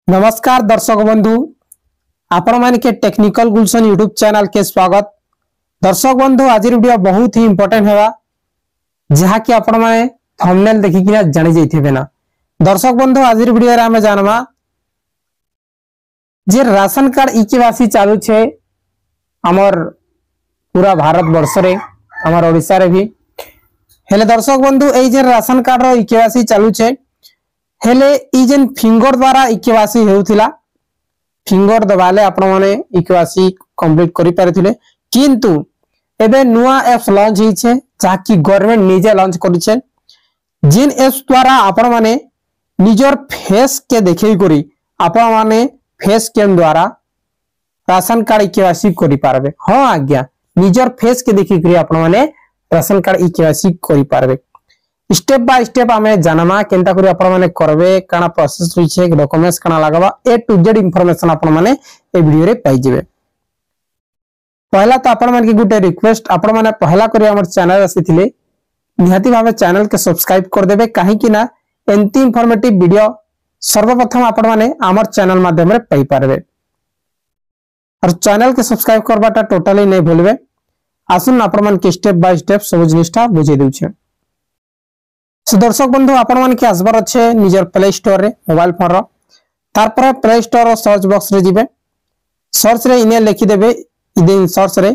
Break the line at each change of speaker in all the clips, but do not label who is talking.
नमस्कार दर्शक बंधु आपण मान के टेक्निकल गुलशन यूट्यूब चैनल के स्वागत। दर्शक बंधु आज वीडियो बहुत ही इंपोर्टेंट है जहा कि आपण माने थंबनेल देखि कि जानि जैथिबे ना। दर्शक बंधु आज वीडियो रे हम जानवा जे राशन कार्ड ई-केवासी चालू छे हमर पूरा भारत वर्ष रे हमर ओडिसा रे भी हेले। दर्शक बंधु ए जे राशन कार्ड रो ई-केवासी चालू छे हेले ई जेन फिंगर द्वारा ई-केवासी हेउथिला फिंगर दबाले आपण माने ई-केवासी कंप्लीट करि पारथिले, किंतु एबे नुवा एप्स लॉन्च हि छे जाकि गवर्नमेंट निजे लॉन्च करि छे। जिन एप्स द्वारा आपण माने निजर फेस के देखै करी आपण माने फेस कैम द्वारा राशन कार्ड ई-केवासी करि पारबे। हां आज्ञा निजर फेस के देखि करी आपण माने राशन कार्ड ई-केवासी करि पारबे। स्टेप बाय स्टेप हमें जानमा केनता करी आपण माने करबे, काना प्रोसेस रही छे, डॉक्यूमेंट्स काना लागबा, ए टू जेड इंफॉर्मेशन आपण माने ए वीडियो रे पाई जेबे। पहला तो आपण माने की गुटे रिक्वेस्ट, आपण माने पहला करी हमर चैनल आसीथिले निहाती भाबे चैनल के सब्सक्राइब कर देबे, काहे कि ना एंती इंफॉर्मेटिव वीडियो सर्वप्रथम आपण माने हमर चैनल माध्यम रे पाई पारबे। और चैनल के सब्सक्राइब करबाटा टोटली नै भूलबे। आसुन आपण माने के स्टेप बाय स्टेप सब जिनिसटा बुझे देउ छे। सो दर्शक बंधु आपण मान के आसबार अच्छे निजर प्ले स्टोर रे मोबाइल फोन रो तार पर प्ले स्टोर सर्च बॉक्स रे जिबे, सर्च रे इने लिखि देबे इदिन सर्च रे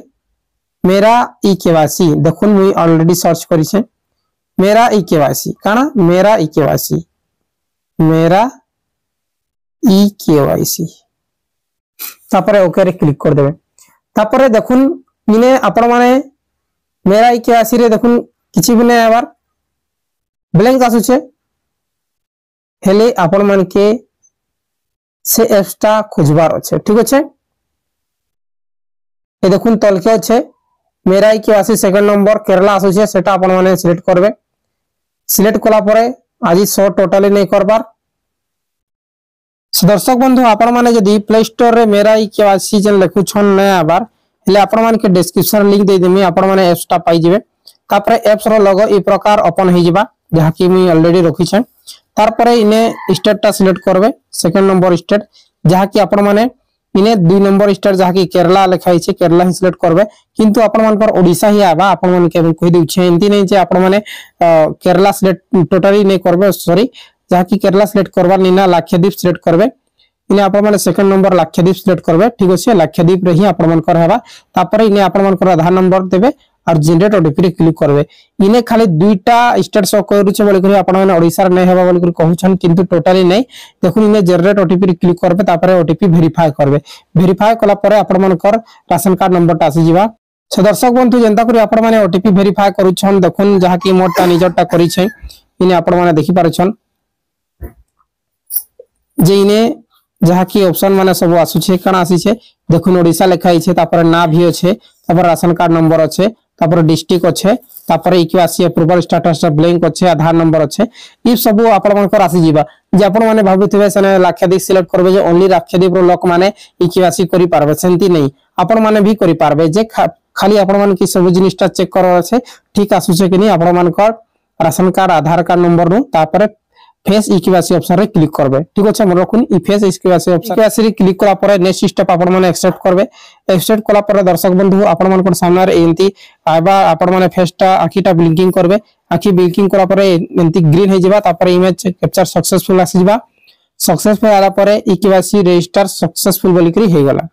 मेरा ई-केवासी। देखुन मुई ऑलरेडी सर्च करि छे मेरा ई-केवासी, काना मेरा ई-केवासी, मेरा ई-केवासी तापर ओके रे क्लिक कर देबे। तापर देखुन इने आपण माने मेरा ई-केवासी रे देखुन किछि भी नै आबार ब्लैंक आसु छे हेले आपण मान के से एप्सटा खोजबार अछि। ठीक अछि, ए देखुन तलके अछि मेरा ई-केवासी सेकंड नंबर केरला आसु छे, सेटा आपण माने सिलेक्ट करबे। सिलेक्ट कला परे आजि शो टोटली नै करबार। दर्शक बंधु आपण माने जदी प्ले स्टोर रे मेरा ई-केवासी जन लिखु छन नै आबार हेले आपण मान के डिस्क्रिप्शन लिंक दे देमी, आपण माने एप्सटा पाई जेबे। तापर एप्स रो लोगो ई प्रकार ओपन हे जिबा जहा कि मी ऑलरेडी रखी छन। तार परे इने स्टेट टा सिलेक्ट करबे, सेकंड नंबर स्टेट जहा कि आपण माने इने 2 नंबर स्टेट जहा कि केरला लिखाई छे केरला ही सिलेक्ट करबे, किंतु आपण मान पर ओडिसा ही आबा। आपण मान के कहि दउ छे एंती नै जे आपण माने केरला सिलेक्ट टोटली नै करबे, सॉरी जहा कि केरला सिलेक्ट करबा निना लाक्षाद्वीप सिलेक्ट करबे। इने आपण माने सेकंड नंबर लाक्षाद्वीप सिलेक्ट करबे। ठीक अछि, लाक्षाद्वीप रे ही आपण मान कर हेबा। तापर इने आपण मान कर आधार नंबर देबे और जनरेट ओटीपी रे क्लिक करबे। इने खाली दुईटा स्टेट शो करू छे बोली करी आपण माने ओडिसा रे नै हेबा बोली करी कहू छन, किंतु टोटली नै। देखुन इने जनरेट ओटीपी रे क्लिक करबे, तापर ओटीपी वेरीफाई करबे। वेरीफाई कला परे आपण मान कर राशन कार्ड नंबर ता आसी जिबा। सो दर्शक बंधु जनता करी आपण माने ओटीपी वेरीफाई करू छन, देखुन जहा कि मोरटा निजरटा करी छे इने आपण माने देखि पारे छन जे इने जहा कि ऑप्शन माने सब आसु छे, कना आसी छे देखुन ओडिसा लिखाई छे, तापर ना भी अछि, तापर राशन कार्ड नंबर अछि, तापर डिस्ट्रिक्ट अछि, तापर ई-केवासी अप्रूवल स्टेटस ब्लैंक अछि, आधार नंबर अछि। ई सब आपण मन कर आसी जिबा। जे आपण माने भाबिथिबे सने लाक्षाद्वीप सिलेक्ट करबे जे ओनली लाक्षाद्वीप रो लोक माने ई-केवासी करि पारबे, सेंती नै आपण माने भी करि पारबे। जे खाली आपण मन की सब जिनिसटा चेक करर अछि ठीक आसु छे कि नै, आपण मन कर राशन कार्ड आधार कार्ड नंबर नु तापर फेस ई-केवासी ऑप्शन रे क्लिक करबे। ठीक अछि, मन रखुन ई फेस ई-केवासी ऑप्शन रे क्लिक करा परे नेक्स्ट स्टेप आपण माने एक्सेप्ट करबे। एक्सेप्ट कला परे दर्शक बंधु आपण मन को सामने रे एंती आबा आपण माने फेसटा आखिटा ब्लिंकिंग करबे। आखि ब्लिंकिंग करा परे एंती ग्रीन हे जिबा, तापर इमेज कैप्चर सक्सेसफुल आसी जिबा। सक्सेसफुल आला परे ई-केवासी रजिस्टर सक्सेसफुल बोली करी हे गला।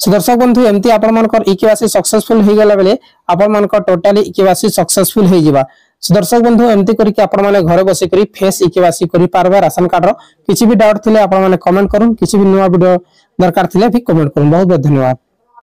सो दर्शक बंधु एंती आपण मन को ई-केवासी सक्सेसफुल हे गला बेले आपण मन को टोटली ई-केवासी सक्सेसफुल हे जिबा। सो दर्शक बंधु एमती करी कि आपण माने घरे बसी करी फेस ई-केवासी करी पारबे राशन कार्ड रो। किछि भी डाउट थिले आपण माने कमेंट करूं, किछि भी नुवा वीडियो दरकार थिले भी कमेंट करूं। बहुत बहुत धन्यवाद।